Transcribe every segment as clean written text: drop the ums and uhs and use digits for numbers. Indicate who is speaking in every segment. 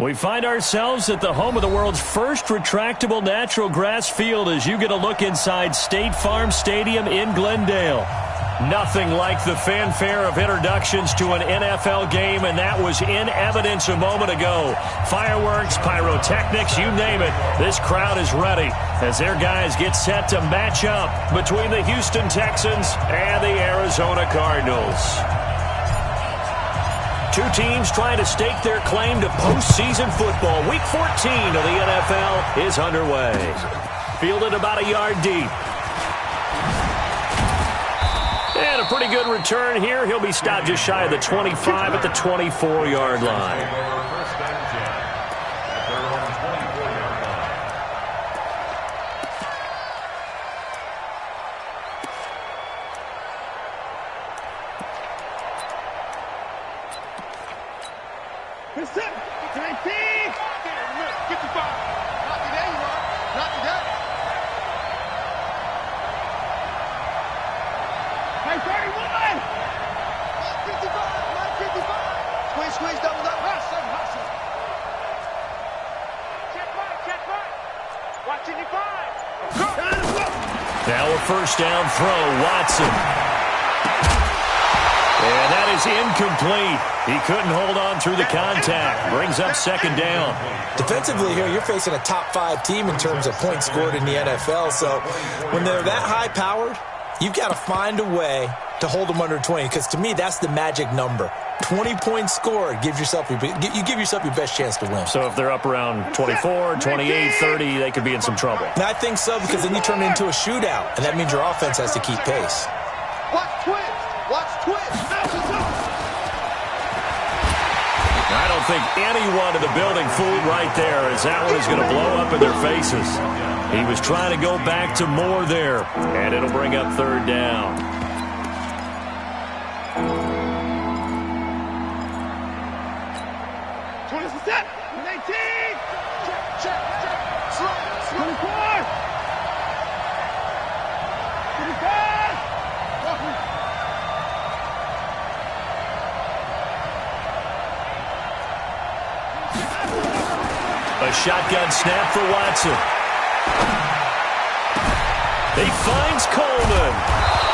Speaker 1: We find ourselves at the home of the world's first retractable natural grass field as you get a look inside State Farm Stadium in Glendale. Nothing like the fanfare of introductions to an NFL game, and that was in evidence a moment ago. Fireworks, pyrotechnics, you name it. This crowd is ready as their guys get set to match up between the Houston Texans and the Arizona Cardinals. Two teams trying to stake their claim to postseason football. Week 14 of the NFL is underway. Fielded about a yard deep. And a pretty good return here. He'll be stopped just shy of the 25 at the 24-yard line. Now a first down throw, Watson. And that is incomplete. He couldn't hold on through the contact. Brings up second down.
Speaker 2: Defensively here, you're facing a top-5 team in terms of points scored in the NFL. So when they're that high-powered, you've got to find a way to hold them under 20, because to me, that's the magic number. 20 points scored, you give yourself your best chance to win.
Speaker 1: So if they're up around 24, 28, 30, they could be in some trouble.
Speaker 2: And I think so, because then you turn it into a shootout, and that means your offense has to keep pace.
Speaker 3: Watch twist. Watch twist.
Speaker 1: I don't think anyone in the building fooled right there, as that one is going to blow up in their faces. He was trying to go back to more there, and it'll bring up third down. A shotgun snap for Watson. He finds Coleman.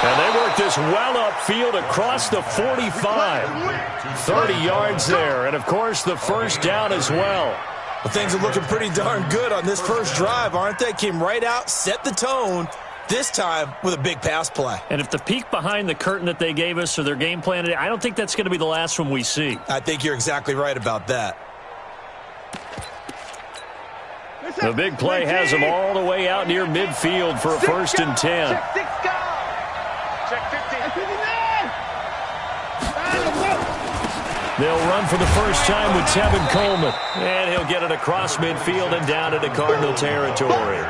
Speaker 1: And they work this well upfield across the 45. 30 yards there. And, of course, the first down as well.
Speaker 2: Well, things are looking pretty darn good on this first drive, aren't they? Came right out, set the tone, this time with a big pass play.
Speaker 1: And if the peek behind the curtain that they gave us or their game plan, I don't think that's going to be the last one we see.
Speaker 2: I think you're exactly right about that.
Speaker 1: The big play has them all the way out near midfield for a 1st and 10. They'll run for the first time with Tevin Coleman. And he'll get it across midfield and down into Cardinal territory.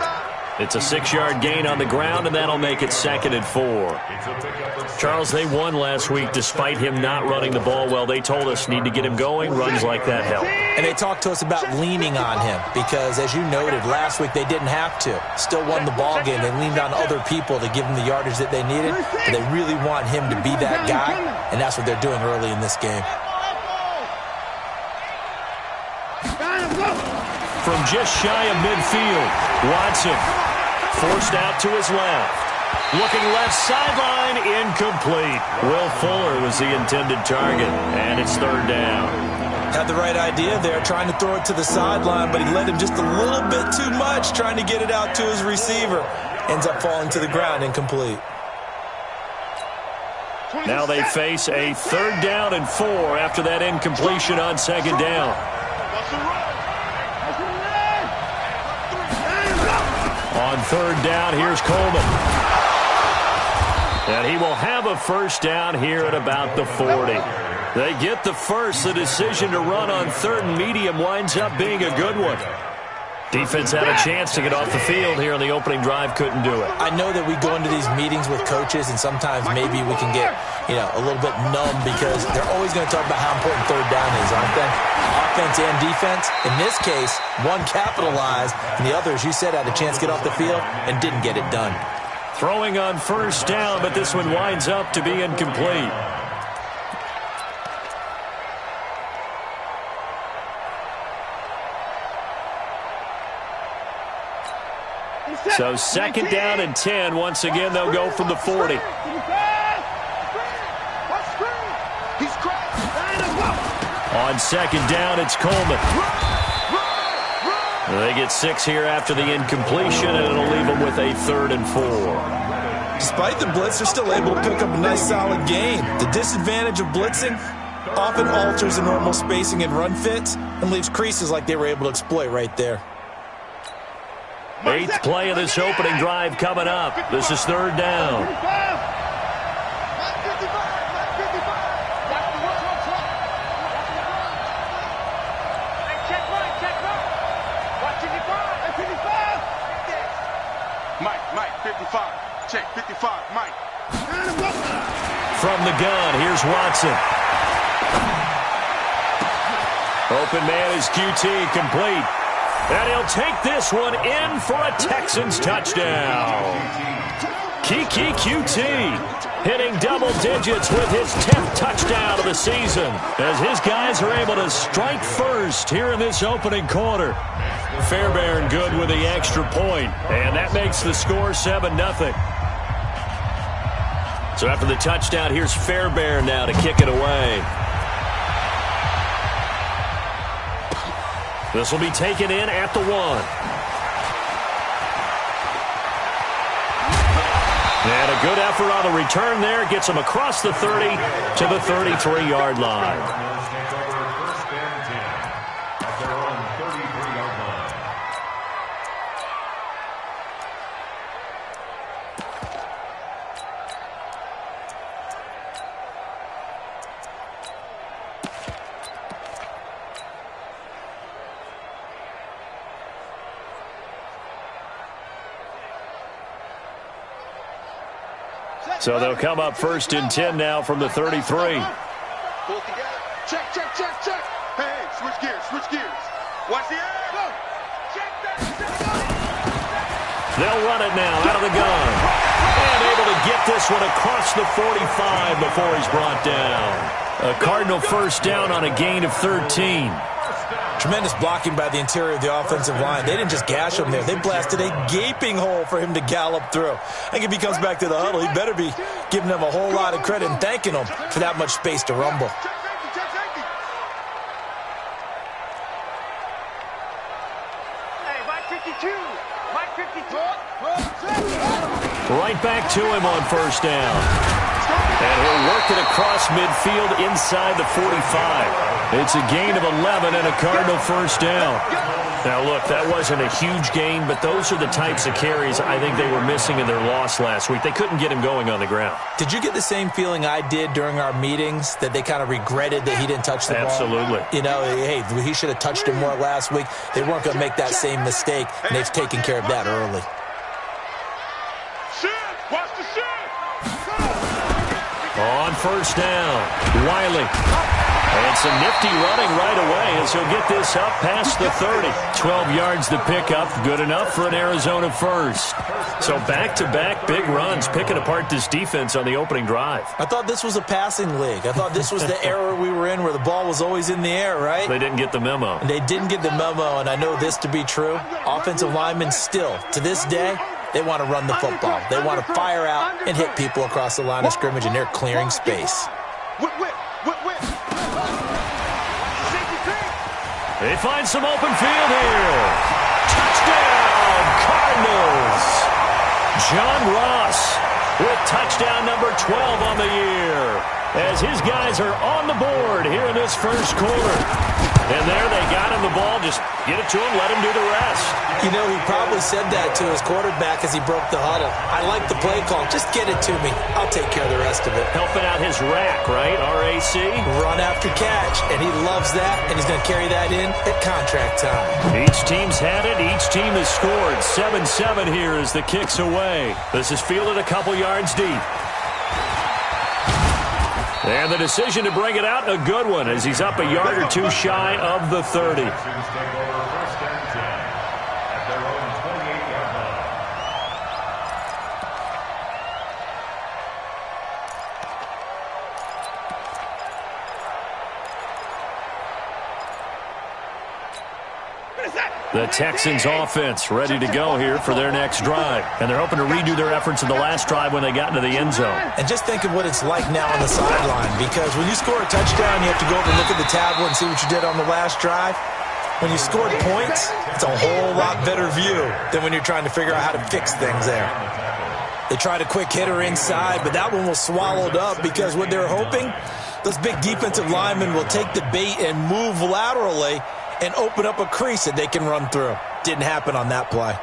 Speaker 1: It's a 6-yard gain on the ground, and that'll make it 2nd and 4. Charles, they won last week despite him not running the ball well. They told us need to get him going. Runs like that help.
Speaker 2: And they talked to us about leaning on him because, as you noted, last week they didn't have to. Still won the ball game. They leaned on other people to give them the yardage that they needed. But they really want him to be that guy, and that's what they're doing early in this game.
Speaker 1: From just shy of midfield, Watson forced out to his left. Looking left sideline, incomplete. Will Fuller was the intended target, and it's third down.
Speaker 2: Had the right idea there, trying to throw it to the sideline, but he led him just a little bit too much, trying to get it out to his receiver. Ends up falling to the ground, incomplete.
Speaker 1: Now they face a 3rd down and 4 after that incompletion on 2nd down. On 3rd down, here's Coleman. And he will have a first down here at about the 40. They get the first. The decision to run on 3rd and medium winds up being a good one. Defense had a chance to get off the field here on the opening drive, couldn't do it.
Speaker 2: I know that we go into these meetings with coaches, and sometimes maybe we can get, a little bit numb because they're always going to talk about how important 3rd down is, aren't they? Offense and defense. In this case, one capitalized, and the other, as you said, had a chance to get off the field and didn't get it done.
Speaker 1: Throwing on 1st down, but this one winds up to be incomplete. So 2nd down and 10. Once again, they'll go from the 40. On 2nd down, it's Coleman. They get 6 here after the incompletion, and it'll leave them with a 3rd and 4.
Speaker 2: Despite the blitz, they're still able to pick up a nice, solid gain. The disadvantage of blitzing often alters the normal spacing and run fits and leaves creases like they were able to exploit right there.
Speaker 1: 8th play of this opening drive coming up. This is 3rd down.
Speaker 3: Mike, 55. Check, 55, Mike.
Speaker 1: From the gun, here's Watson. Open man is QT, complete. And he'll take this one in for a Texans touchdown. Kiki QT hitting double digits with his 10th touchdown of the season as his guys are able to strike first here in this opening quarter. Fairbairn good with the extra point, and that makes the score 7-0. So after the touchdown, here's Fairbairn now to kick it away. This will be taken in at the 1. And a good effort on the return there. Gets him across the 30 to the 33-yard line. So they'll come up 1st and 10 now from the 33.
Speaker 3: Pull together. Check. Hey, switch gears. Watch the air. Go. Check that.
Speaker 1: They'll run it now out of the gun. And able to get this one across the 45 before he's brought down. A Cardinal 1st down on a gain of 13.
Speaker 2: Tremendous blocking by the interior of the offensive line. They didn't just gash him there. They blasted a gaping hole for him to gallop through. I think if he comes back to the huddle, he better be giving them a whole lot of credit and thanking them for that much space to rumble.
Speaker 3: Hey, Mike 52.
Speaker 1: Right back to him on 1st down. And he'll work it across midfield inside the 45. It's a gain of 11 and a Cardinal 1st down. Now, look, that wasn't a huge gain, but those are the types of carries I think they were missing in their loss last week. They couldn't get him going on the ground.
Speaker 2: Did you get the same feeling I did during our meetings, that they kind of regretted that he didn't touch the ball?
Speaker 1: Absolutely.
Speaker 2: You know, hey, he should have touched it more last week. They weren't going to make that same mistake, and they've taken care of that early.
Speaker 3: Watch the shit.
Speaker 1: On 1st down, Wiley. And some nifty running right away as he'll get this up past the 30. 12 yards to pick up. Good enough for an Arizona 1st. So back-to-back big runs picking apart this defense on the opening drive.
Speaker 2: I thought this was a passing league. I thought this was the era we were in where the ball was always in the air, right?
Speaker 1: They didn't get the memo.
Speaker 2: They didn't get the memo, and I know this to be true. Offensive linemen still, to this day, they want to run the football. They want to fire out and hit people across the line of scrimmage, and they're clearing space.
Speaker 3: Whip.
Speaker 1: They find some open field here. Touchdown, Cardinals. John Ross with touchdown number 12 on the year as his guys are on the board here in this 1st quarter. And there they got him the ball. Just get it to him, let him do the rest.
Speaker 2: You know, he probably said that to his quarterback as he broke the huddle. I like the play call. Just get it to me. I'll take care of the rest of it.
Speaker 1: Helping out his rack, right? RAC?
Speaker 2: Run after catch. And he loves that, and he's going to carry that in at contract time.
Speaker 1: Each team's had it. Each team has scored. 7-7 here as the kick's away. This is fielded a couple yards deep. And the decision to bring it out, a good one, as he's up a yard or two shy of the 30. The Texans offense ready to go here for their next drive. And they're hoping to redo their efforts in the last drive when they got into the end zone.
Speaker 2: And just think of what it's like now on the sideline, because when you score a touchdown, you have to go over and look at the tablet and see what you did on the last drive. When you scored points, it's a whole lot better view than when you're trying to figure out how to fix things there. They tried a quick hitter inside, but that one was swallowed up because what they're hoping, those big defensive linemen will take the bait and move laterally and open up a crease that they can run through. Didn't happen on that play.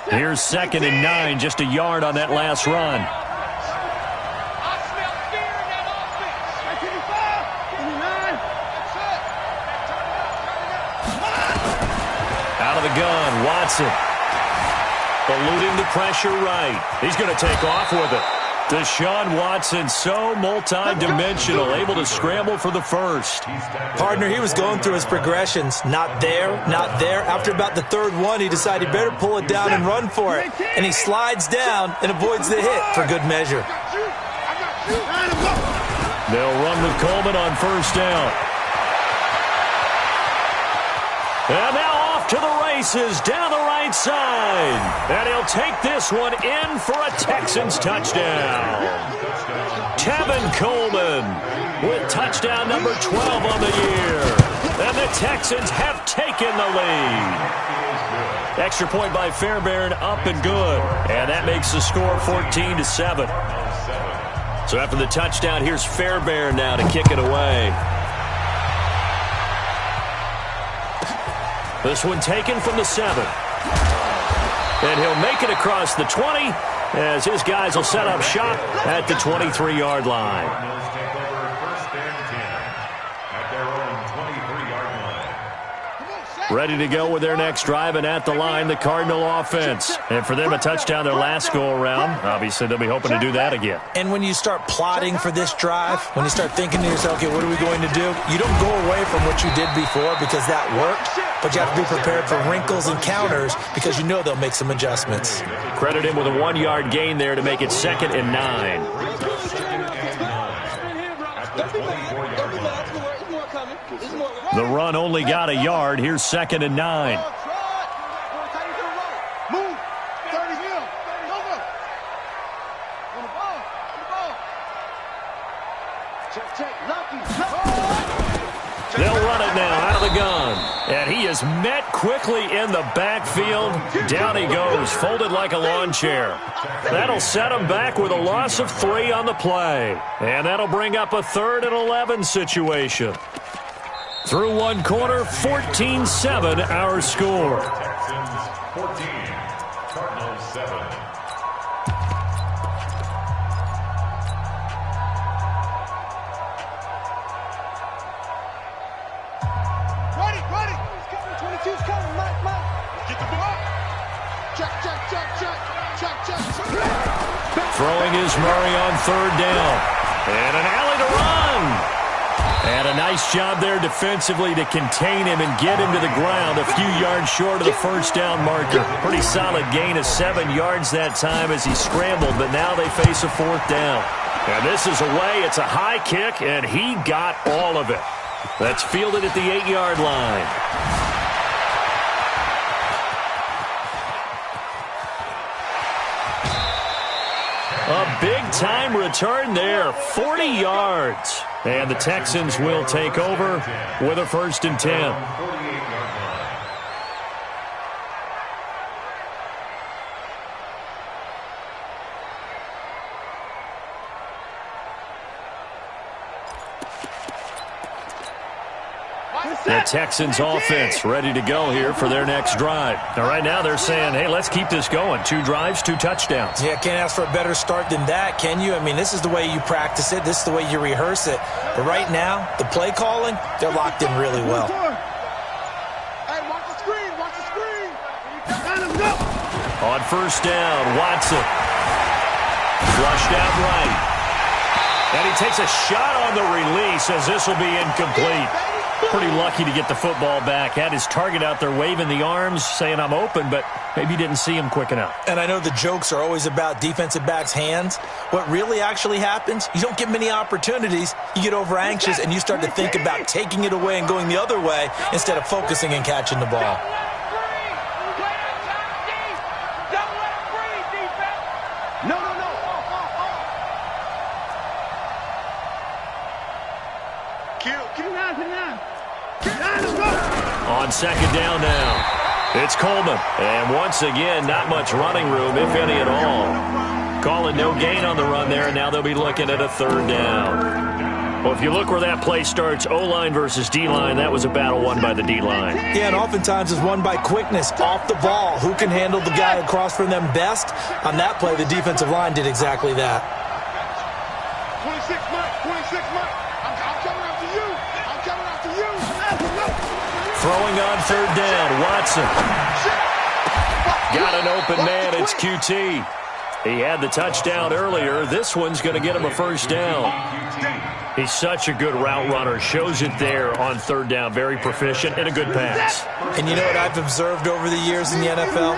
Speaker 1: Here's 2nd and 9, just a yard on that last run. Out of the gun, Watson. Eluding the pressure right. He's going to take off with it. Deshaun Watson, so multi-dimensional, able to scramble for the first.
Speaker 2: Partner, he was going through his progressions. Not there, not there. After about the third one, he decided he better pull it down and run for it. And he slides down and avoids the hit for good measure.
Speaker 1: They'll run with Coleman on first down. And now off to the races down the right side. And he'll take this one in for a Texans touchdown. Tevin Coleman with touchdown number 12 on the year. And the Texans have taken the lead. Extra point by Fairbairn, up and good. And that makes the score 14-7. So after the touchdown, here's Fairbairn now to kick it away. This one taken from the 7. And he'll make it across the 20 as his guys will set up shop at the 23-yard line. Ready to go with their next drive, and at the line, the Cardinal offense. And for them, a touchdown their last go-around. Obviously, they'll be hoping to do that again.
Speaker 2: And when you start plotting for this drive, when you start thinking to yourself, okay, what are we going to do? You don't go away from what you did before because that worked, but you have to be prepared for wrinkles and counters because you know they'll make some adjustments.
Speaker 1: Credit him with a 1-yard gain there to make it 2nd and 9. The run only got a yard. Here's 2nd and 9. They'll run it now out of the gun. And he is met quickly in the backfield. Down he goes, folded like a lawn chair. That'll set him back with a loss of 3 on the play. And that'll bring up a 3rd and 11 situation. Through one quarter, 14-7 our score.
Speaker 4: 14, Cardinals 7.
Speaker 3: Ready. 22's coming, Mike. Get the ball. Check.
Speaker 1: Throwing is Murray on 3rd down. And an alley to run. And a nice job there defensively to contain him and get him to the ground a few yards short of the first down marker. Pretty solid gain of 7 yards that time as he scrambled, but now they face a 4th down. And this is away. It's a high kick, and he got all of it. That's fielded at the 8-yard line. A big-time return there, 40 yards. And the Texans will take over with a 1st and 10. The Texans offense ready to go here for their next drive. Now, right now they're saying, hey, let's keep this going. 2 drives, 2 touchdowns.
Speaker 2: Yeah, can't ask for a better start than that, can you? I mean, this is the way you practice it. This is the way you rehearse it. But right now, the play calling, they're locked in really well.
Speaker 3: Hey, watch the screen.
Speaker 1: On first down, Watson. Flushed out right. And he takes a shot on the release as this will be incomplete. Pretty lucky to get the football back. Had his target out there waving the arms, saying I'm open, but maybe didn't see him quick enough.
Speaker 2: And I know the jokes are always about defensive backs' hands. What really actually happens, you don't get many opportunities. You get over anxious and you start to think about taking it away and going the other way instead of focusing and catching the ball.
Speaker 1: On second down now, it's Coleman. And once again, not much running room, if any at all. Calling no gain on the run there, and now they'll be looking at a third down. Well, if you look where that play starts, O-line versus D-line, that was a battle won by the D-line.
Speaker 2: Yeah, and oftentimes it's won by quickness, off the ball. Who can handle the guy across from them best? On that play, the defensive line did exactly that.
Speaker 3: 26 Mike, 26 Mike. I'm coming after you. I'm coming after you.
Speaker 1: Throwing on third down, Watson. Got an open man, it's QT. He had the touchdown earlier. This one's going to get him a first down. He's such a good route runner. Shows it there on third down. Very proficient and a good pass.
Speaker 2: And you know what I've observed over the years in the NFL?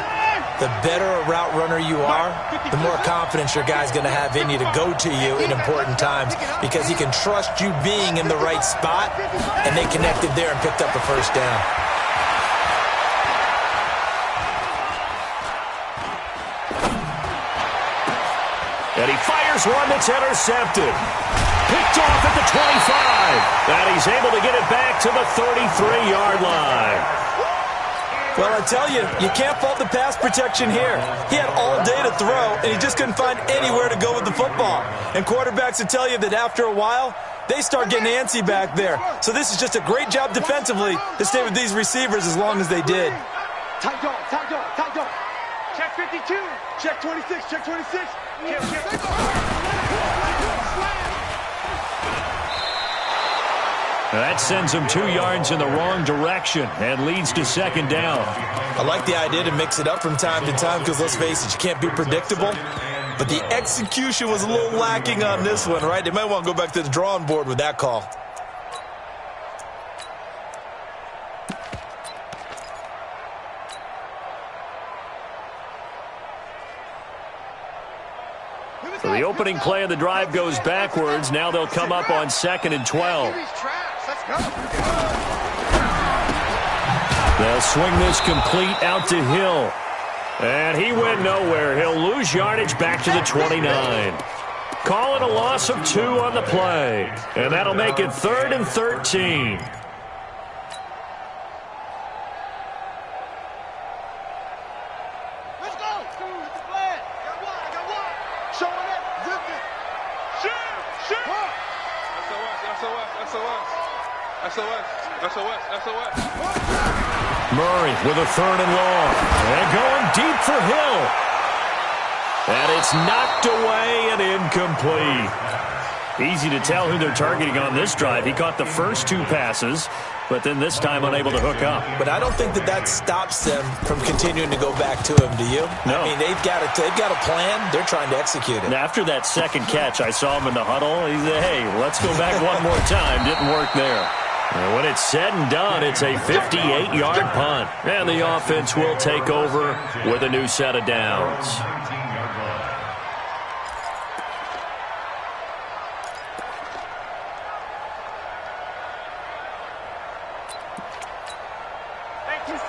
Speaker 2: The better a route runner you are, the more confidence your guy's going to have in you to go to you in important times because he can trust you being in the right spot, and they connected there and picked up a first down.
Speaker 1: And he fires one that's intercepted. Picked off at the 25. And he's able to get it back to the 33-yard line.
Speaker 2: Well, I tell you, you can't fault the pass protection here. He had all day to throw, and he just couldn't find anywhere to go with the football. And quarterbacks will tell you that after a while, they start getting antsy back there. So this is just a great job defensively to stay with these receivers as long as they did.
Speaker 3: Tight dog, tight dog, tight dog. Check 52. Check 26, check 26.
Speaker 1: That sends him 2 yards in the wrong direction and leads to second down.
Speaker 2: I like the idea to mix it up from time to time because, let's face it, you can't be predictable. But the execution was a little lacking on this one, right? They might want to go back to the drawing board with that call.
Speaker 1: So the opening play of the drive goes backwards. Now they'll come up on 2nd and 12. They'll swing this complete out to Hill. And he went nowhere. He'll lose yardage back to the 29. Calling a loss of 2 on the play. And that'll make it 3rd and 13. Murray with a 3rd and long. And going deep for Hill. And it's knocked away and incomplete. Easy to tell who they're targeting on this drive. He caught the first 2 passes, but then this time unable to hook up.
Speaker 2: But I don't think that stops them from continuing to go back to him, do you?
Speaker 1: No.
Speaker 2: I mean, they've got a plan. They're trying to execute it.
Speaker 1: And after that second catch, I saw him in the huddle. He said, hey, let's go back one more time. Didn't work there. And when it's said and done, it's a 58-yard punt. And the offense will take over with a new set of downs.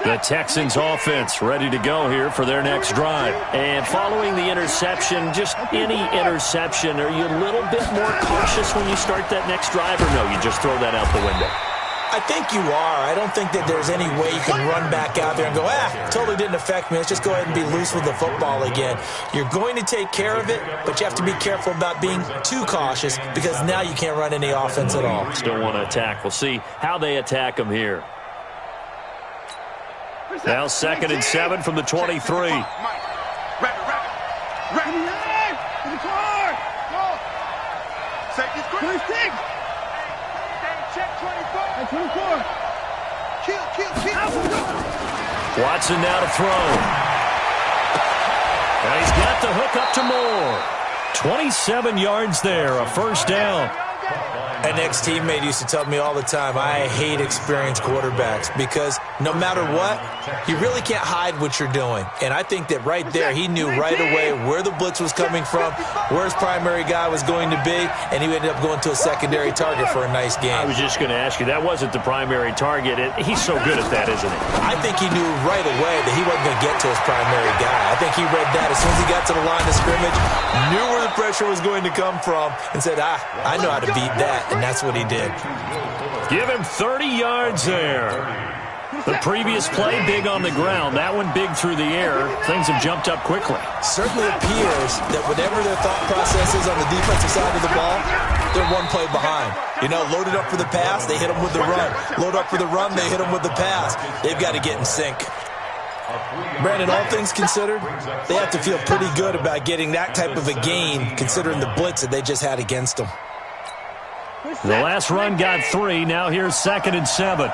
Speaker 1: The Texans offense ready to go here for their next drive. And following the interception, just any interception, are you a little bit more cautious when you start that next drive, or no, you just throw that out the window?
Speaker 2: I think you are. I don't think that there's any way you can run back out there and go, totally didn't affect me. Let's just go ahead and be loose with the football again. You're going to take care of it, but you have to be careful about being too cautious because now you can't run any offense at all.
Speaker 1: Still want to attack. We'll see how they attack them here. Now 2nd and 7 from the 23.
Speaker 3: Rapid. Safety's quick. 26. Check 24. Kill.
Speaker 1: Watson now to throw. And he's got the hook up to Moore. 27 yards there, a first down.
Speaker 2: An ex-teammate used to tell me all the time, I hate experienced quarterbacks because no matter what, you really can't hide what you're doing. And I think that right there, he knew right away where the blitz was coming from, where his primary guy was going to be, and he ended up going to a secondary target for a nice game.
Speaker 1: I was just going to ask you, that wasn't the primary target. He's so good at that, isn't he?
Speaker 2: I think he knew right away that he wasn't going to get to his primary guy. I think he read that as soon as he got to the line of scrimmage, knew where the pressure was going to come from, and said, I know how to beat that. And that's what he did.
Speaker 1: Give him 30 yards there. The previous play, big on the ground. That one big through the air. Things have jumped up quickly.
Speaker 2: Certainly appears that whatever their thought process is on the defensive side of the ball, they're one play behind. You know, loaded up for the pass, they hit them with the run. Load up for the run, they hit them with the pass. They've got to get in sync. Brandon, all things considered, they have to feel pretty good about getting that type of a gain considering the blitz that they just had against them.
Speaker 1: The last run got 3. Now here's 2nd and 7.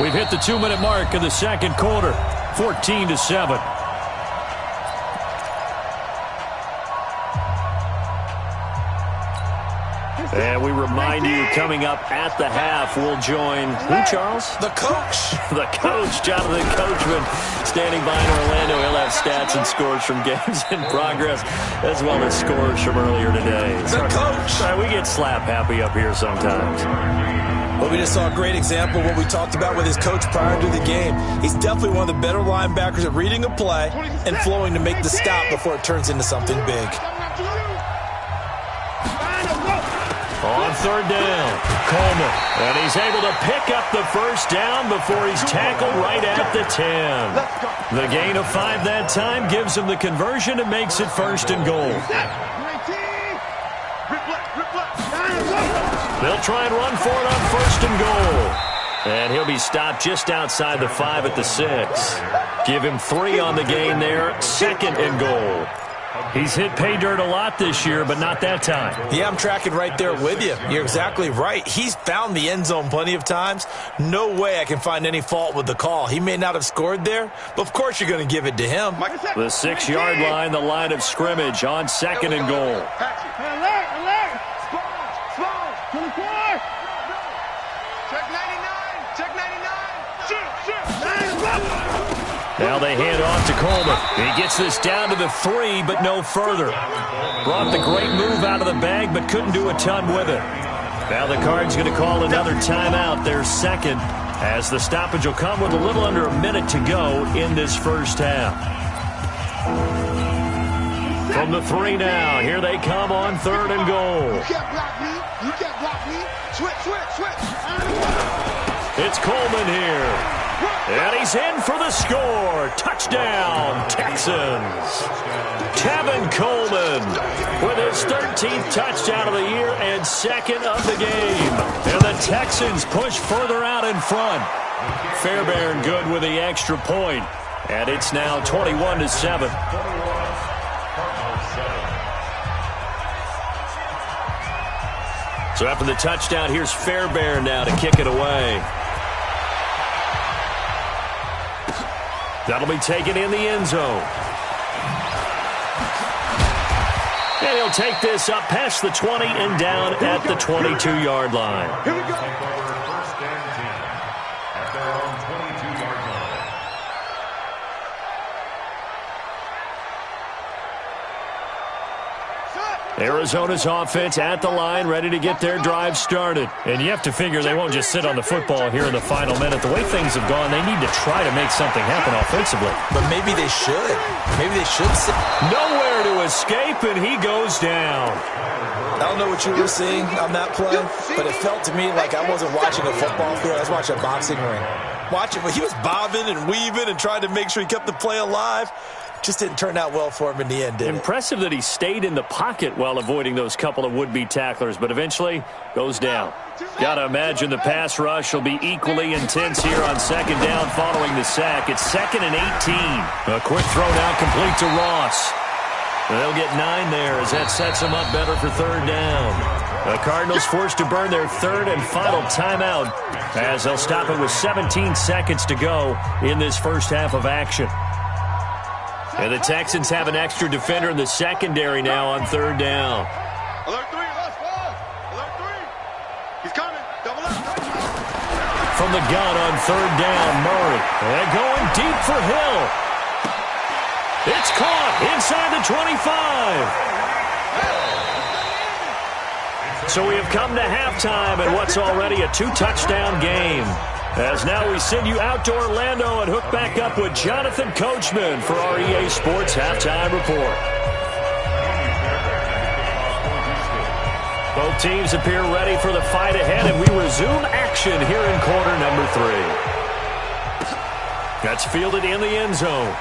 Speaker 1: We've hit the 2-minute mark of the second quarter. 14-7. And we remind you, coming up at the half, we'll join who, Charles?
Speaker 2: The coach.
Speaker 1: The coach, Jonathan Coachman, standing by in Orlando. He'll have stats and scores from games in progress, as well as scores from earlier today.
Speaker 2: The coach.
Speaker 1: We get slap happy up here sometimes.
Speaker 2: Well, we just saw a great example of what we talked about with his coach prior to the game. He's definitely one of the better linebackers at reading a play and flowing to make the stop before it turns into something big.
Speaker 1: On 3rd down, Coleman. And he's able to pick up the first down before he's tackled right at the 10. The gain of 5 that time gives him the conversion and makes it 1st and goal. They'll try and run for it on 1st and goal. And he'll be stopped just outside the 5 at the 6. Give him 3 on the gain there, 2nd and goal. He's hit pay dirt a lot this year, but not that time.
Speaker 2: Yeah, I'm tracking right there with you. You're exactly right. He's found the end zone plenty of times. No way I can find any fault with the call. He may not have scored there, but of course you're going to give it to him.
Speaker 1: The 6-yard line, the line of scrimmage on 2nd and goal.
Speaker 3: Alert! Check 99! Check 99!
Speaker 1: Now they hand off to Coleman. He gets this down to the 3, but no further. Brought the great move out of the bag, but couldn't do a ton with it. Now the Cards going to call another timeout, their 2nd, as the stoppage will come with a little under a minute to go in this first half. From the 3 now, here they come on 3rd and goal.
Speaker 3: You can't block me. You can't block me. Switch.
Speaker 1: It's Coleman here. And he's in for the score. Touchdown, Texans. Tevin Coleman with his 13th touchdown of the year and 2nd of the game. And the Texans push further out in front. Fairbairn good with the extra point. And it's now 21-7. So after the touchdown, here's Fairbairn now to kick it away. That'll be taken in the end zone. And he'll take this up past the 20 and down at the 22-yard line.
Speaker 3: Here we go.
Speaker 4: First and 10 at their own 22-yard line.
Speaker 1: Arizona's offense at the line, ready to get their drive started. And you have to figure they won't just sit on the football here in the final minute. The way things have gone, they need to try to make something happen offensively.
Speaker 2: But maybe they should. Maybe they should sit.
Speaker 1: Nowhere to escape, and he goes down.
Speaker 2: I don't know what you were seeing on that play, but it felt to me like I wasn't watching a football field. I was watching a boxing ring. He was bobbing and weaving and trying to make sure he kept the play alive. Just didn't turn out well for him in the end, did it?
Speaker 1: Impressive that he stayed in the pocket while avoiding those couple of would-be tacklers, but eventually goes down. Got to imagine the pass rush will be equally intense here on 2nd down following the sack. It's 2nd and 18. A quick throw now complete to Ross. They'll get 9 there as that sets them up better for 3rd down. The Cardinals forced to burn their third and final timeout as they'll stop it with 17 seconds to go in this first half of action. And the Texans have an extra defender in the secondary now on third down.
Speaker 3: Alert 3, lost 4. Alert 3. He's coming. Double up.
Speaker 1: From the gun on third down, Murray. And going deep for Hill. It's caught inside the 25. So we have come to halftime in what's already a 2-touchdown game. As now we send you out to Orlando and hook back up with Jonathan Coachman for our EA Sports Halftime Report. Both teams appear ready for the fight ahead, and we resume action here in quarter number 3. That's fielded in the end zone.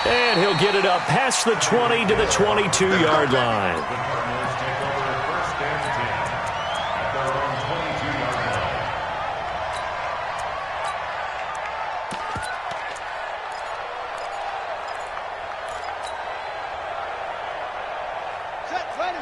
Speaker 1: And he'll get it up past the 20 to the 22-yard line.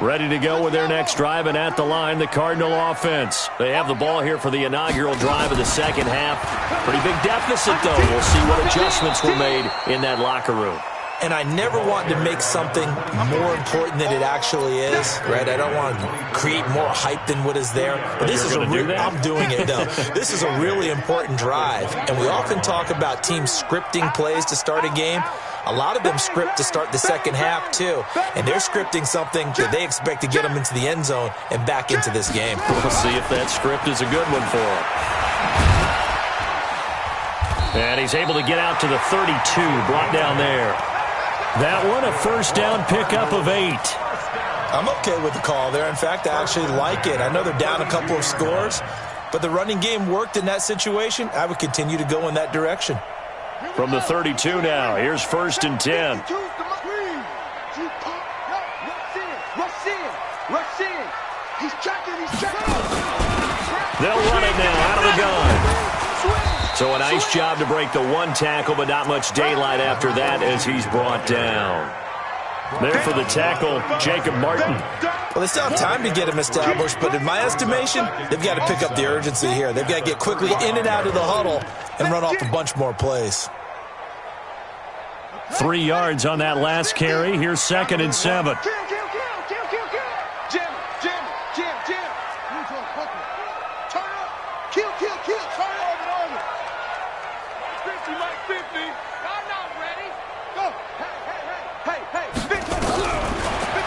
Speaker 1: Ready to go with their next drive, and at the line, the Cardinal offense. They have the ball here for the inaugural drive of the second half. Pretty big deficit, though. We'll see what adjustments were made in that locker room.
Speaker 2: And I never want to make something more important than it actually is, right? I don't want to create more hype than what is there. But this is I'm doing it, though. This is a really important drive. And we often talk about teams scripting plays to start a game. A lot of them script to start the second half, too. And they're scripting something that they expect to get them into the end zone and back into this game.
Speaker 1: We'll see if that script is a good one for him. And he's able to get out to the 32, brought down there. That one, a first down pickup of 8.
Speaker 2: I'm okay with the call there. In fact, I actually like it. I know they're down a couple of scores, but the running game worked in that situation. I would continue to go in that direction.
Speaker 1: From the 32 now, here's first and 10.
Speaker 3: Rush in. He's tracking.
Speaker 1: They'll run it now out of the gun. So a nice job to break the one tackle, but not much daylight after that as he's brought down. There for the tackle, Jacob Martin.
Speaker 2: Well, they still have time to get him established, but in my estimation, they've got to pick up the urgency here. They've got to get quickly in and out of the huddle and run off a bunch more plays.
Speaker 1: 3 yards on that last carry. Here's second and 7.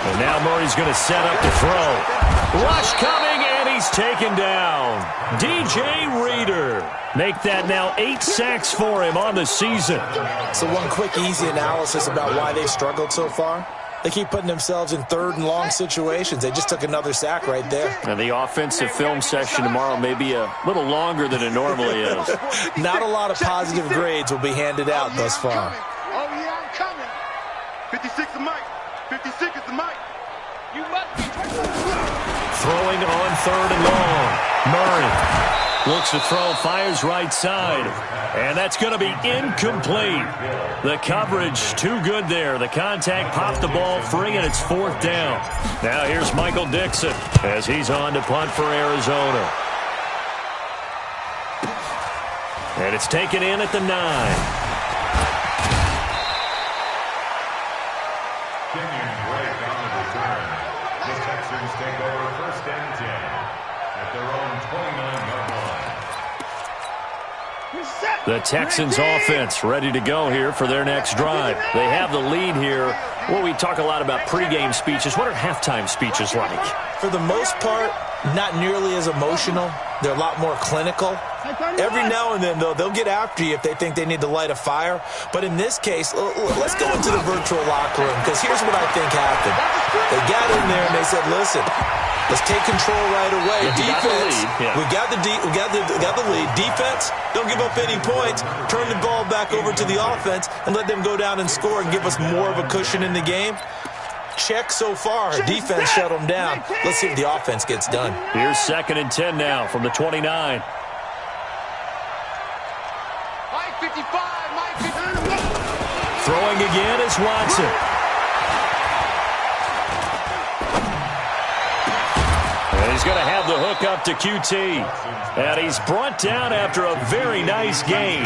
Speaker 1: And now Murray's going to set up to throw. Rush coming, and he's taken down. DJ Reader. Make that now 8 sacks for him on the season.
Speaker 2: So one quick, easy analysis about why they've struggled so far. They keep putting themselves in third and long situations. They just took another sack right there.
Speaker 1: And the offensive film session tomorrow may be a little longer than it normally is.
Speaker 2: Not a lot of positive grades will be handed out thus far.
Speaker 3: Oh, yeah, I'm coming. 56 is Mike. 56 is the Mike. You must be.
Speaker 1: Throwing on third and long. Murray looks to throw, fires right side. And that's going to be incomplete. The coverage too good there. The contact popped the ball free, and it's fourth down. Now here's Michael Dixon as he's on to punt for Arizona. And it's taken in at the 9.
Speaker 4: Kenyon Drake on the return. The Texans take over first and 10 at their own 29-yard line.
Speaker 1: The Texans offense ready to go here for their next drive. They have the lead here. Well, we talk a lot about pregame speeches. What are halftime speeches like?
Speaker 2: For the most part, not nearly as emotional. They're a lot more clinical. Every now and then, though, they'll get after you if they think they need to light a fire. But in this case, let's go into the virtual locker room, because here's what I think happened. They got in there and they said, listen, let's take control right away. Defense, we got the lead. Defense, don't give up any points. Turn the ball back over to the offense and let them go down and score and give us more of a cushion in the game. Check so far. Defense shut them down. Let's see if the offense gets done.
Speaker 1: Here's second and 10 now from the 29.
Speaker 3: Mike 55, Mike 55.
Speaker 1: Throwing again is Watson. And he's going to have the hook up to QT. And he's brought down after a very nice gain.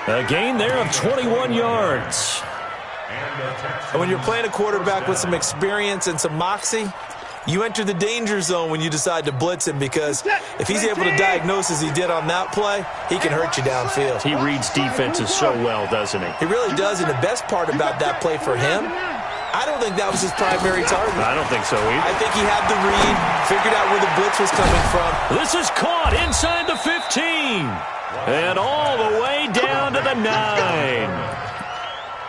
Speaker 1: A gain there of 21 yards.
Speaker 2: And when you're playing a quarterback with some experience and some moxie, you enter the danger zone when you decide to blitz him, because if he's able to diagnose as he did on that play, he can hurt you downfield.
Speaker 1: He reads defenses so well, doesn't he?
Speaker 2: He really does, and the best part about that play for him, I don't think that was his primary target.
Speaker 1: I don't think so either.
Speaker 2: I think he had the read, figured out where the blitz was coming from.
Speaker 1: This is caught inside the 15. And all the way down to the 9.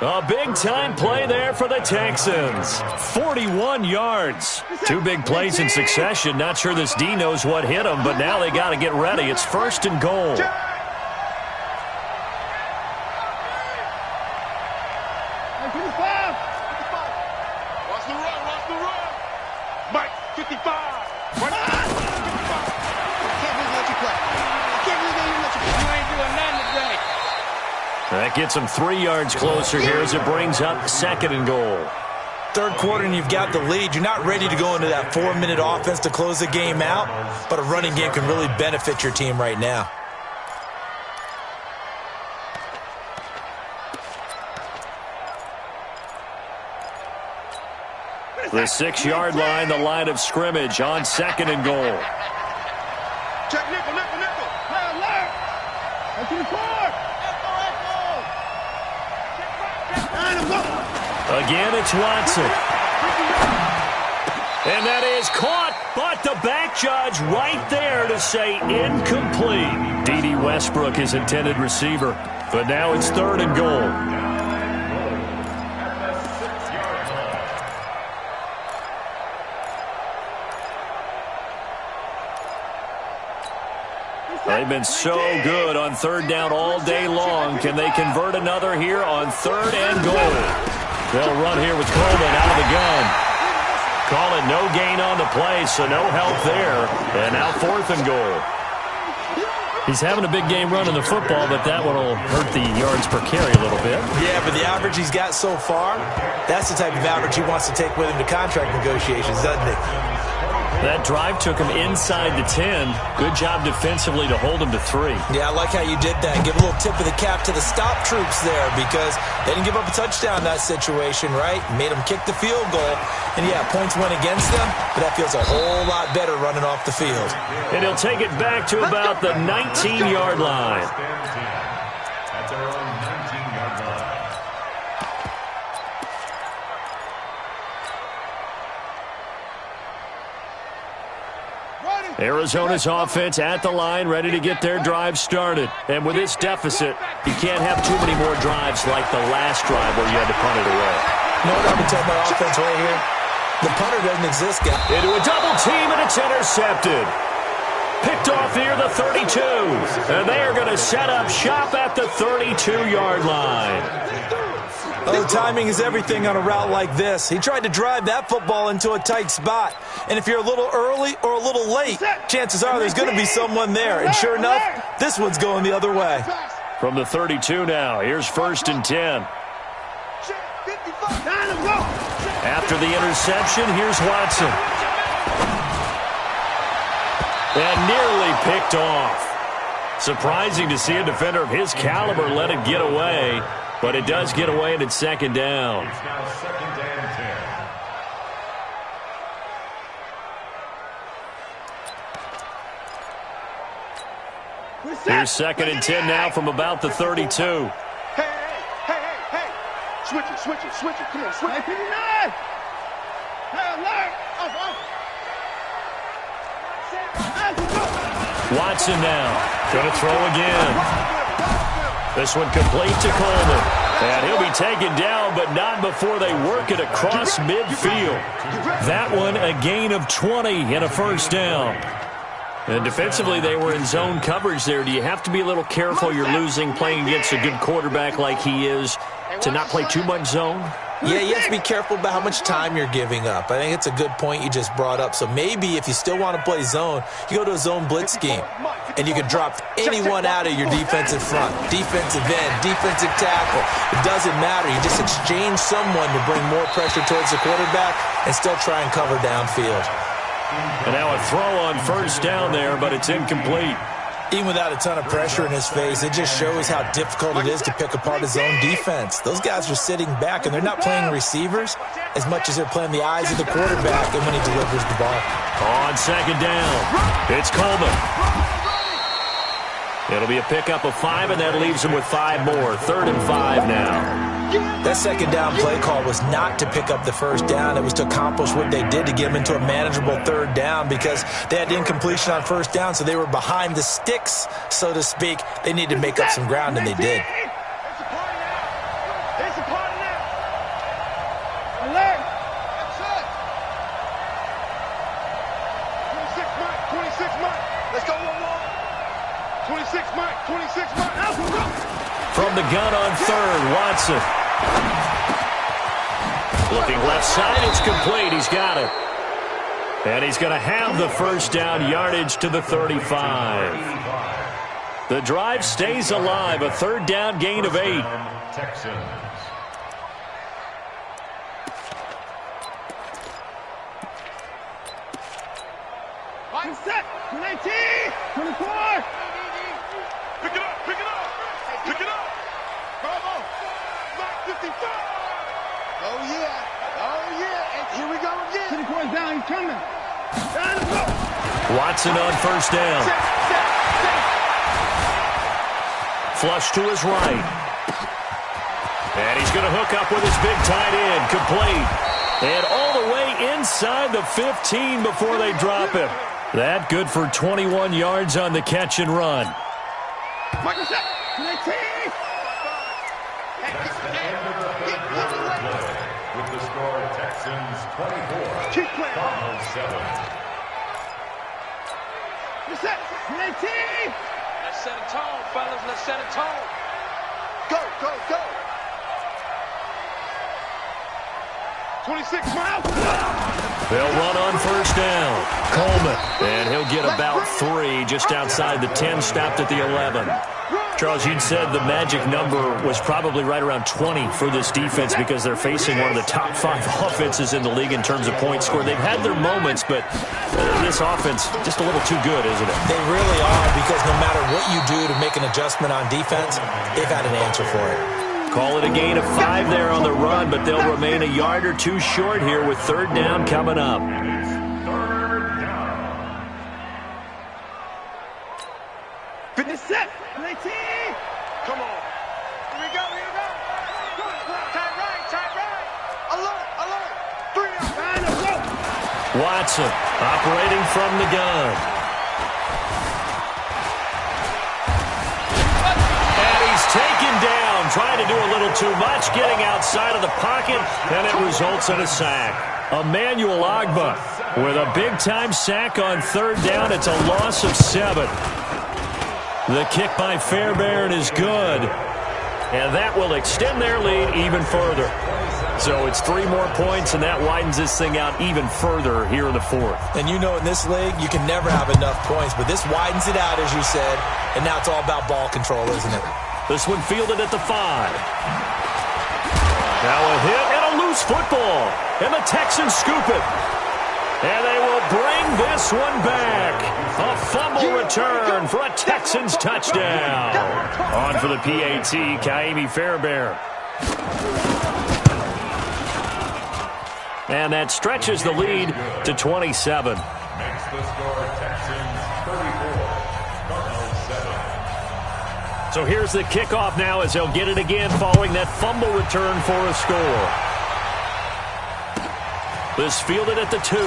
Speaker 1: A big-time play there for the Texans. 41 yards. Two big plays in succession. Not sure this D knows what hit him, but now they got to get ready. It's 1st and goal.
Speaker 3: Watch the run, watch the run. Mike, 55.
Speaker 1: That gets him 3 yards closer here as it brings up 2nd and goal.
Speaker 2: Third quarter and you've got the lead. You're not ready to go into that 4-minute offense to close the game out, but a running game can really benefit your team right now.
Speaker 1: The 6-yard line, the line of scrimmage on 2nd and goal.
Speaker 3: Check nickel, nickel, nickel. Alert. That's to the court.
Speaker 1: Again, it's Watson. And that is caught, but the back judge right there to say incomplete. D.D. Westbrook, his intended receiver. But now it's 3rd and goal. They've been so good on 3rd down all day long. Can they convert another here on 3rd and goal? They'll run here with Coleman out of the gun. Calling no gain on the play, so no help there. And now 4th and goal. He's having a big game running the football, but that one will hurt the yards per carry a little bit.
Speaker 2: Yeah, but the average he's got so far, that's the type of average he wants to take with him to contract negotiations, doesn't he?
Speaker 1: That drive took him inside the 10. Good job defensively to hold him to 3.
Speaker 2: Yeah, I like how you did that. Give a little tip of the cap to the stop troops there, because they didn't give up a touchdown in that situation, right? Made them kick the field goal. And, yeah, points went against them, but that feels a whole lot better running off the field.
Speaker 1: And he'll take it back to about the 19-yard line.
Speaker 4: That's our own 19-yard line.
Speaker 1: Arizona's offense at the line, ready to get their drive started. And with this deficit, you can't have too many more drives like the last drive where you had to punt it away.
Speaker 2: You know what I've been telling my offense right here? The punter doesn't exist, guys.
Speaker 1: Into a double team, and it's intercepted. Picked off near the 32. And they are going to set up shop at the 32-yard line.
Speaker 2: Oh, timing is everything on a route like this. He tried to drive that football into a tight spot. And if you're a little early or a little late, chances are there's going to be someone there. And sure enough, this one's going the other way.
Speaker 1: From the 32 now, here's 1st and 10. After the interception, here's Watson. And nearly picked off. Surprising to see a defender of his caliber let it get away. But it does get away, and it's 2nd down.
Speaker 4: It's now 2nd and 10.
Speaker 1: Here's 2nd and 10 now from about the 32.
Speaker 3: Hey. Switch it. Come on, switch it. 59. Hey, alert.
Speaker 1: Watson now. Going to throw again. This one complete to Coleman. And he'll be taken down, but not before they work it across midfield. That one a gain of 20 and a 1st down. And defensively, they were in zone coverage there. Do you have to be a little careful? You're losing playing against a good quarterback like he is to not play too much zone?
Speaker 2: Yeah, you have to be careful about how much time you're giving up. I think it's a good point you just brought up. So maybe if you still want to play zone, you go to a zone blitz scheme. And you can drop anyone out of your defensive front. Defensive end, defensive tackle. It doesn't matter. You just exchange someone to bring more pressure towards the quarterback and still try and cover downfield.
Speaker 1: And now a throw on first down there, but it's incomplete.
Speaker 2: Even without a ton of pressure in his face, it just shows how difficult it is to pick apart his own defense. Those guys are sitting back, and they're not playing receivers as much as they're playing the eyes of the quarterback and when he delivers the ball.
Speaker 1: On second down, it's Coleman. It'll be a pickup of 5, and that leaves him with 5 more. 3rd and 5 now.
Speaker 2: That second down play call was not to pick up the first down. It was to accomplish what they did to get them into a manageable 3rd down because they had incompletion on first down, so they were behind the sticks, so to speak. They needed to make up some ground, and they did.
Speaker 1: From the gun on 3rd, Watson. Looking left side, it's complete. He's got it. And he's going to have the first down, yardage to the 35. The drive stays alive, a 3rd down gain of 8.
Speaker 4: Texans.
Speaker 3: Set, 19, 24. Pick it up, pick it up, pick it up. Bravo, Mark 55. Oh yeah, and here we go again. 24 down, he's coming. Down to go.
Speaker 1: Watson on first down. Flush to his right. And he's going to hook up with his big tight end, complete. And all the way inside the 15 before they drop him. That good for 21 yards on the catch and run.
Speaker 3: Michael set, 19.
Speaker 4: That's the end of the third quarter play. With the score, Texans 24,
Speaker 3: Keep playing.
Speaker 4: Cardinals 7.
Speaker 3: Set, 19.
Speaker 5: Let's set a tone, fellas. Let's set a tone.
Speaker 3: Go, go, go. 26 miles.
Speaker 1: They'll run on first down. Coleman. And he'll get about 3 just outside the 10, stopped at the 11. Charles, you'd said the magic number was probably right around 20 for this defense because they're facing one of the top 5 offenses in the league in terms of points scored. They've had their moments, but this offense just a little too good, isn't it?
Speaker 2: They really are because no matter what you do to make an adjustment on defense, they've had an answer for it.
Speaker 1: Call it a gain of 5 there on the run, but they'll remain a yard or 2 short here with 3rd down coming up.
Speaker 4: Third down.
Speaker 3: Fitness set, 19. Come on. Here we go, here we go. Tight right. Alert, alert. 3 out. Line up, go.
Speaker 1: Watson operating from the gun. And he's taken down, trying to do a little too much, getting outside of the pocket, and it results in a sack. Emmanuel Ogbah with a big-time sack on 3rd down. It's a loss of 7. The kick by Fairbairn is good, and that will extend their lead even further. So it's 3 more points, and that widens this thing out even further here in the 4th.
Speaker 2: And you know in this league, you can never have enough points, but this widens it out, as you said, and now it's all about ball control, isn't it?
Speaker 1: This one fielded at the 5. Now a hit and a loose football, and the Texans scoop it. And they will bring this one back. A fumble return for a Texans touchdown. On for the PAT, Kaimi Fairbairn. And that stretches the lead to 27.
Speaker 4: Makes the score Texans 34, Cardinals 7.
Speaker 1: So here's the kickoff now as they'll get it again following that fumble return for a score. This fielded at the 2.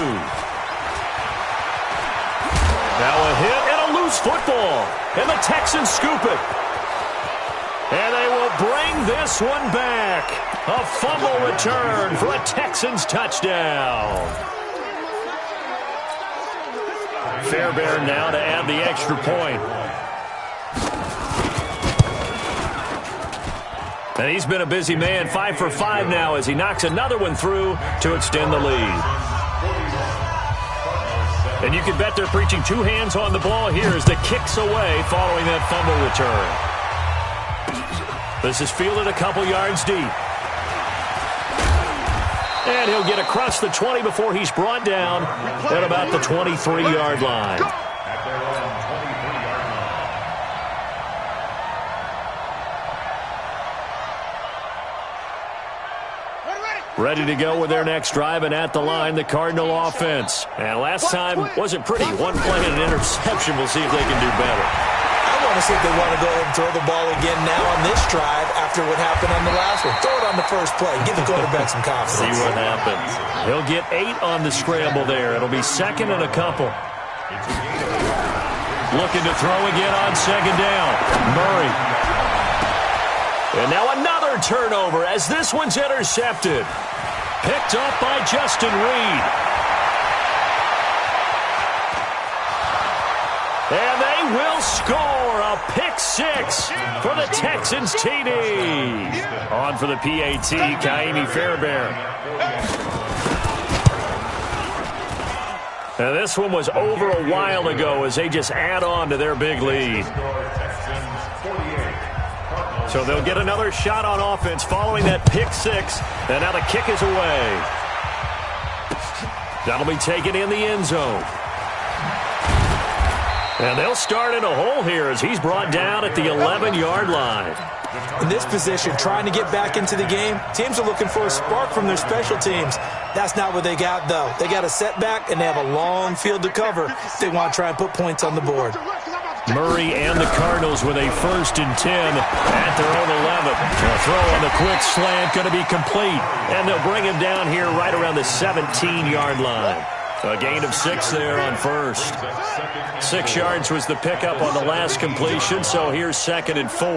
Speaker 1: Now a hit and a loose football. And the Texans scoop it. And they will bring this one back. A fumble return for a Texans touchdown. Fairbairn now to add the extra point. And he's been a busy man, 5 for 5 now as he knocks another one through to extend the lead. And you can bet they're preaching 2 hands on the ball here as the kick's away following that fumble return. This is fielded a couple yards deep. And he'll get across the 20 before he's brought down at about the 23-yard line.
Speaker 4: At their own 23-yard line.
Speaker 1: Ready to go with their next drive, and at the line, the Cardinal offense. And last time wasn't pretty. One play and an interception. We'll see if they can do better.
Speaker 2: I want to see if they want to go ahead and throw the ball again now on this drive after what happened on the last one. Throw it on the first play. Give the quarterback some confidence.
Speaker 1: See what happens. He'll get 8 on the scramble there. It'll be second and a couple. Looking to throw again on second down. Murray. And now another turnover as this one's intercepted. Picked up by Justin Reed. And they will score a pick 6 for the Texans TD. On for the PAT, Kaimi Fairbairn. Now this one was over a while ago as they just add on to their big lead. So they'll get another shot on offense following that pick 6. And now the kick is away. That'll be taken in the end zone. And they'll start in a hole here as he's brought down at the 11-yard line.
Speaker 2: In this position, trying to get back into the game, teams are looking for a spark from their special teams. That's not what they got, though. They got a setback, and they have a long field to cover if they want to try and put points on the board.
Speaker 1: Murray and the Cardinals with a 1st and 10 at their own 11. A throw on the quick slant going to be complete. And they'll bring him down here right around the 17-yard line. A gain of 6 there on first. 6 yards was the pickup on the last completion, so here's 2nd and 4.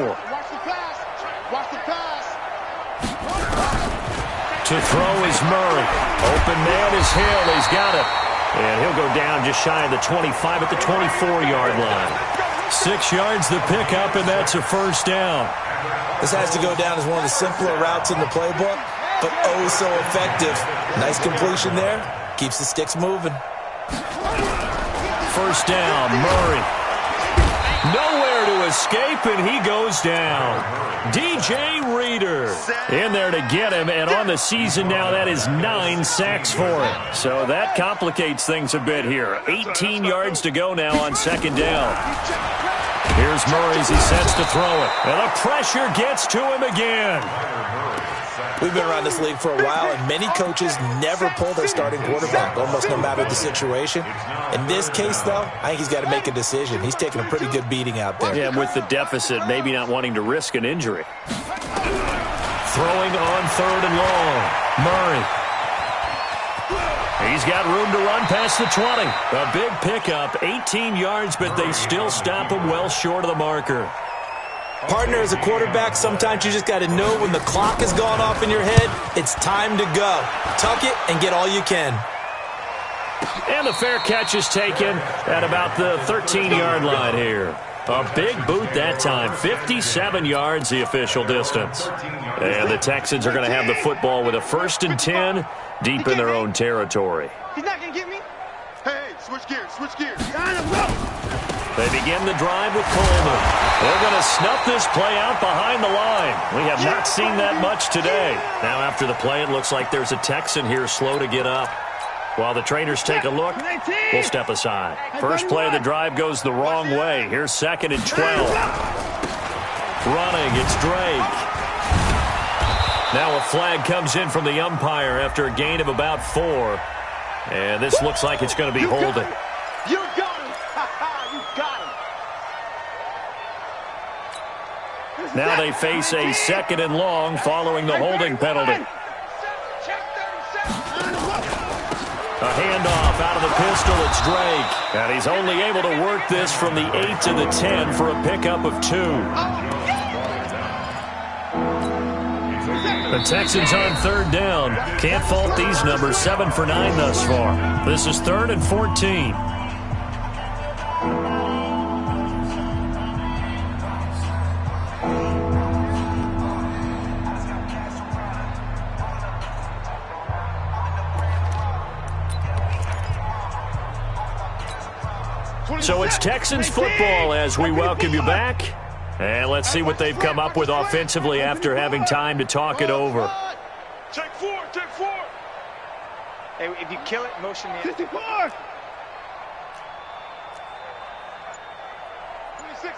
Speaker 1: To throw is Murray. Open man is Hill. He's got it. And he'll go down just shy of the 25 at the 24-yard line. 6 yards the pickup, and that's a 1st down.
Speaker 2: This has to go down as one of the simpler routes in the playbook, but oh so effective. Nice completion there. Keeps the sticks moving.
Speaker 1: 1st down, Murray. Nowhere to escape, and he goes down. DJ Reader in there to get him, and on the season now, that is 9 sacks for him. So that complicates things a bit here. 18 yards to go now on 2nd down. Here's Murray as he sets to throw it. And the pressure gets to him again.
Speaker 2: We've been around this league for a while, and many coaches never pull their starting quarterback, almost no matter the situation. In this case, though, I think he's got to make a decision. He's taking a pretty good beating out there.
Speaker 1: Yeah, with the deficit, maybe not wanting to risk an injury. Throwing on 3rd and long. Murray. He's got room to run past the 20. A big pickup, 18 yards, but they still stop him well short of the marker.
Speaker 2: Partner, as a quarterback, sometimes you just got to know when the clock has gone off in your head, it's time to go. Tuck it and get all you can.
Speaker 1: And the fair catch is taken at about the 13-yard line here. A big boot that time. 57 yards, the official distance. And the Texans are going to have the football with a 1st and 10 deep in their own territory.
Speaker 3: He's not going to get me. Hey, switch gears, switch gears.
Speaker 1: They begin the drive with Coleman. They're going to snuff this play out behind the line. We have not seen that much today. Now after the play, it looks like there's a Texan here slow to get up. While the trainers take a look, we'll step aside. First play of the drive goes the wrong way. Here's 2nd and 12. Running, it's Drake. Now a flag comes in from the umpire after a gain of about 4. And this looks like it's going to be holding.
Speaker 3: You got him. You got him.
Speaker 1: Now they face a 2nd and long following the holding penalty. A handoff out of the pistol, it's Drake. And he's only able to work this from the 8 to the 10 for a pickup of 2. The Texans on 3rd down. Can't fault these numbers. 7 for 9 thus far. This is 3rd and 14. So it's Texans football as we welcome you back. And let's see what they've come up with offensively after having time to talk it over.
Speaker 3: Take 4, take 4.
Speaker 6: Hey, if you kill it, motion in.
Speaker 3: 64! 26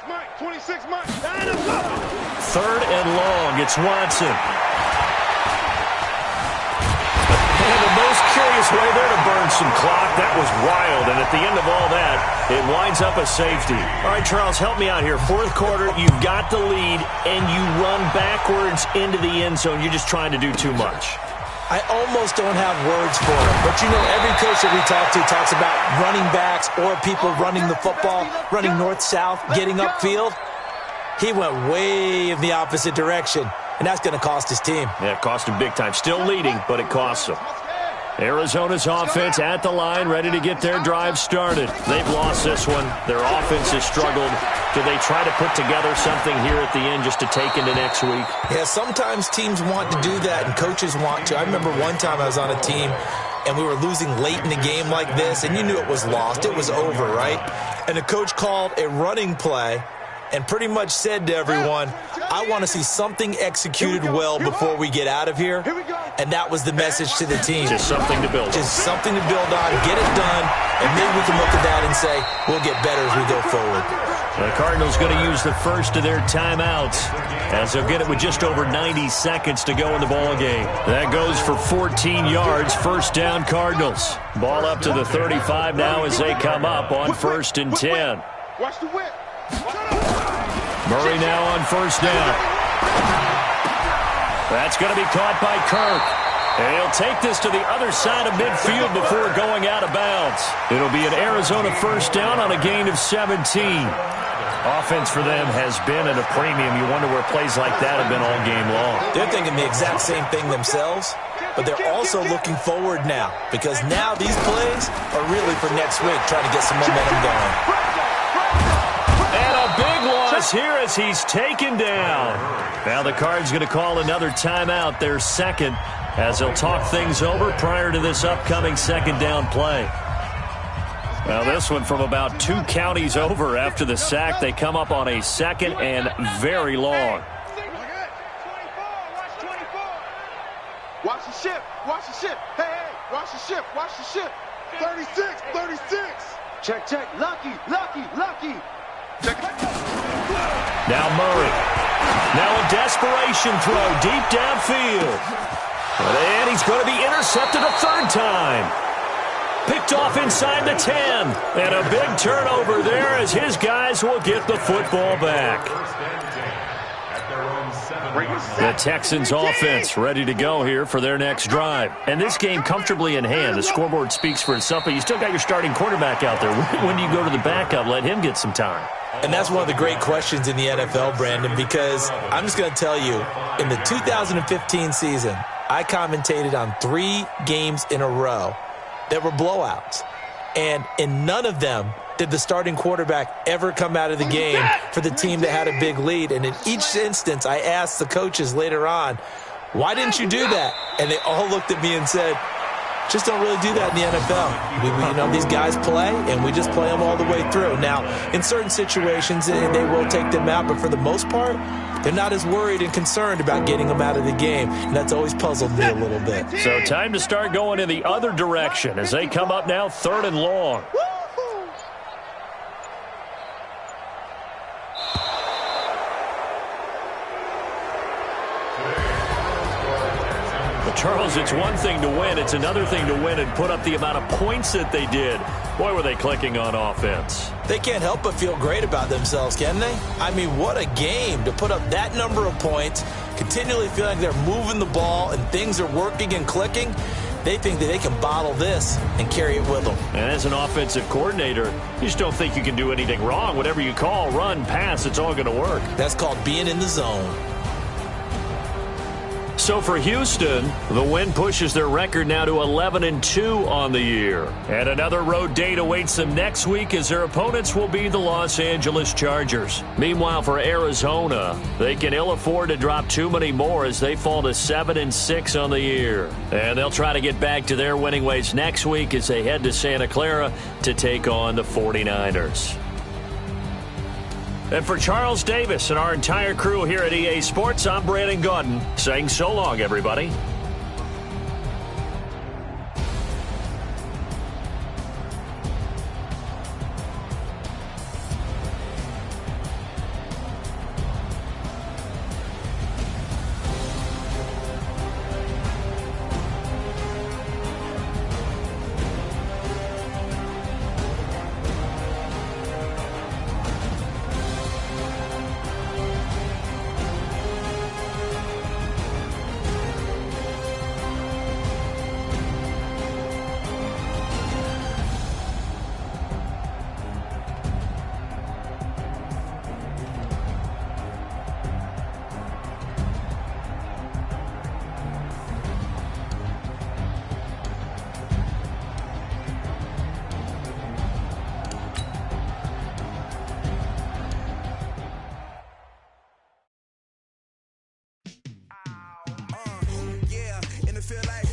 Speaker 3: Mike, 26 Mike.
Speaker 1: Third and long. It's Watson. And the most curious way there to burn some clock. That was wild. And at the end of all that, it winds up a safety. All right, Charles, help me out here. Fourth quarter, you've got the lead, and you run backwards into the end zone. You're just trying to do too much.
Speaker 2: I almost don't have words for it. But, you know, every coach that we talk to talks about running backs or people running the football, running north-south, getting upfield. He went way in the opposite direction, and that's going to cost his team.
Speaker 1: Yeah, it cost him big time. Still leading, but it costs him. Arizona's offense at the line, ready to get their drive started. They've lost this one. Their offense has struggled. Do they try to put together something here at the end just to take into next week?
Speaker 2: Yeah, sometimes teams want to do that, and coaches want to. I remember one time I was on a team, and we were losing late in the game like this, and you knew it was lost. It was over, right? And the coach called a running play and pretty much said to everyone, I want to see something executed well before we get out of here. And that was the message to the team.
Speaker 1: Just something to build on.
Speaker 2: Just something to build on, get it done, and maybe we can look at that and say, we'll get better as we go forward.
Speaker 1: The Cardinals going to use the first of their timeouts as they'll get it with just over 90 seconds to go in the ball game. That goes for 14 yards. First down, Cardinals. Ball up to the 35 now as they come up on 1st and 10.
Speaker 3: Watch the whip.
Speaker 1: Murray now on first down. That's going to be caught by Kirk. And he'll take this to the other side of midfield before going out of bounds. It'll be an Arizona first down on a gain of 17. Offense for them has been at a premium. You wonder where plays like that have been all game long.
Speaker 2: They're thinking the exact same thing themselves, but they're also looking forward now because now these plays are really for next week, trying to get some momentum going.
Speaker 1: And a big loss here as he's taken down. Now the Cards going to call another timeout, their second, as they'll talk things over prior to this upcoming second down play. Now this one from about 2 counties over after the sack. They come up on a second and very long.
Speaker 3: Watch the ship. Watch the ship. Hey, hey. Watch the ship. Watch the ship. 36. 36.
Speaker 6: Check, check. Lucky, lucky, lucky.
Speaker 1: Now Murray. Now a desperation throw deep downfield. And he's going to be intercepted a third time. Picked off inside the 10. And a big turnover there as his guys will get the football back. The Texans offense ready to go here for their next drive. And this game comfortably in hand. The scoreboard speaks for itself, but you still got your starting quarterback out there. When do you go to the backup? Let him get some time.
Speaker 2: And that's one of the great questions in the NFL, Brandon, because I'm just going to tell you, in the 2015 season, I commentated on 3 games in a row that were blowouts. And in none of them did the starting quarterback ever come out of the game for the team that had a big lead. And in each instance, I asked the coaches later on, why didn't you do that? And they all looked at me and said, just don't really do that in the NFL. You know, these guys play, and we just play them all the way through. Now, in certain situations, they will take them out, but for the most part, they're not as worried and concerned about getting them out of the game, and that's always puzzled me a little bit.
Speaker 1: So time to start going in the other direction as they come up now 3rd and long. Charles, it's one thing to win. It's another thing to win and put up the amount of points that they did. Boy, were they clicking on offense.
Speaker 2: They can't help but feel great about themselves, can they? I mean, what a game to put up that number of points, continually feel like they're moving the ball and things are working and clicking. They think that they can bottle this and carry it with them.
Speaker 1: And as an offensive coordinator, you just don't think you can do anything wrong. Whatever you call, run, pass, it's all going to work.
Speaker 2: That's called being in the zone.
Speaker 1: So for Houston, the win pushes their record now to 11-2 on the year. And another road date awaits them next week as their opponents will be the Los Angeles Chargers. Meanwhile, for Arizona, they can ill afford to drop too many more as they fall to 7-6 on the year. And they'll try to get back to their winning ways next week as they head to Santa Clara to take on the 49ers. And for Charles Davis and our entire crew here at EA Sports, I'm Brandon Gaudin saying so long, everybody.
Speaker 7: feel like